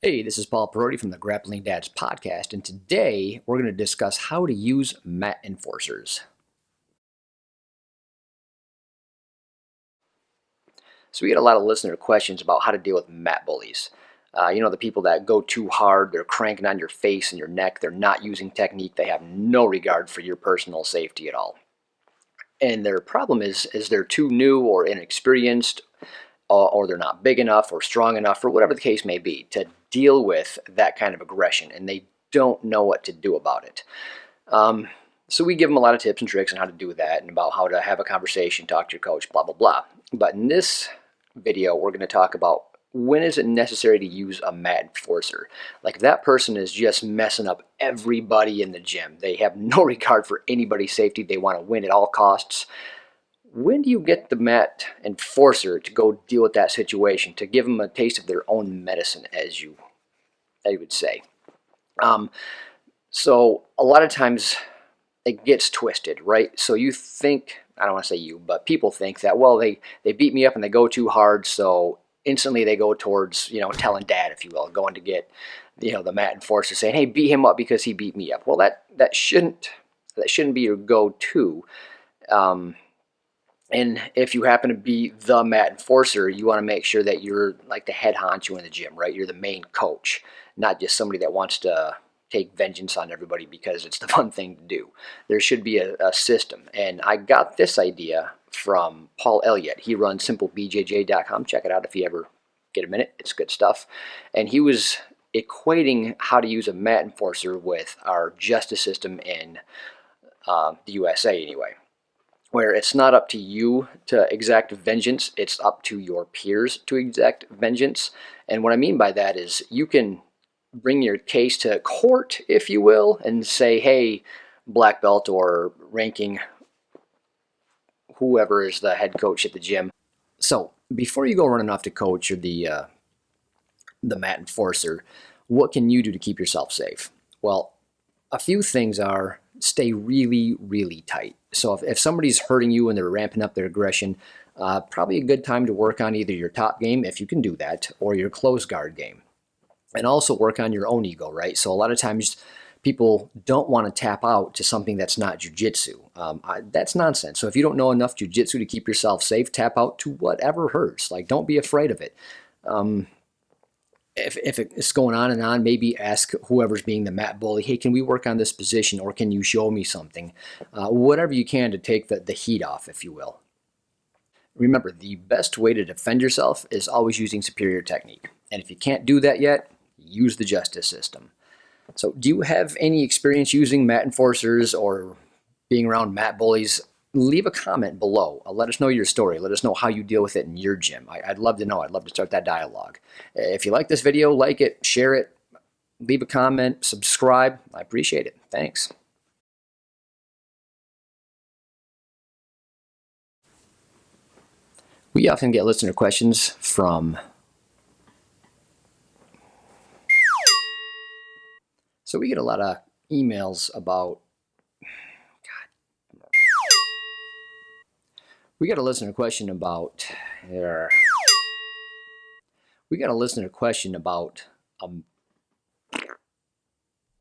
Hey, this is Paul Perotti from the Grappling Dads podcast, and today we're going to discuss how to use mat enforcers. So we get a lot of listener questions about how to deal with mat bullies. The people that go too hard, they're cranking on your face and your neck, they're not using technique, they have no regard for your personal safety at all. And their problem is they're too new or inexperienced, or they're not big enough or strong enough, or whatever the case may be, to deal with that kind of aggression, and they don't know what to do about it. So we give them a lot of tips and tricks on how to do that and about how to have a conversation, talk to your coach, blah, blah, blah. But in this video, we're going to talk about when is it necessary to use a mat enforcer. Like, if that person is just messing up everybody in the gym, they have no regard for anybody's safety, they want to win at all costs. When do you get the mat enforcer to go deal with that situation, to give them a taste of their own medicine, as you would say? So a lot of times it gets twisted, right? So you think, I don't want to say you, but people think that, well, they beat me up and they go too hard, so instantly they go towards, telling dad, if you will, going to get, the mat enforcer, saying, hey, beat him up because he beat me up. Well, that shouldn't be your go-to. And if you happen to be the mat enforcer, you want to make sure that you're like the head honcho in the gym, right? You're the main coach, not just somebody that wants to take vengeance on everybody because it's the fun thing to do. There should be a system. And I got this idea from Paul Elliott. He runs simplebjj.com. Check it out if you ever get a minute. It's good stuff. And he was equating how to use a mat enforcer with our justice system in the USA anyway, where it's not up to you to exact vengeance, it's up to your peers to exact vengeance. And what I mean by that is you can bring your case to court, if you will, and say, hey, black belt or ranking whoever is the head coach at the gym. So before you go running off to coach or the mat enforcer, what can you do to keep yourself safe? Well, a few things are: stay really, really tight. So if somebody's hurting you and they're ramping up their aggression, probably a good time to work on either your top game, if you can do that, or your close guard game. And also work on your own ego, right? So a lot of times people don't want to tap out to something that's not jiu-jitsu. That's nonsense. So if you don't know enough jiu-jitsu to keep yourself safe, tap out to whatever hurts. Like, don't be afraid of it. If it's going on and on, maybe ask whoever's being the mat bully, hey, can we work on this position, or can you show me something? Whatever you can to take the heat off, if you will. Remember, the best way to defend yourself is always using superior technique. And if you can't do that yet, use the justice system. So do you have any experience using mat enforcers or being around mat bullies? Leave a comment below. Let us know your story. Let us know how you deal with it in your gym. I'd love to know. I'd love to start that dialogue. If you like this video, like it, share it, leave a comment, subscribe. I appreciate it. Thanks. We often get listener questions from... So we get a lot of emails about... We got a listener question about... We got a listener question about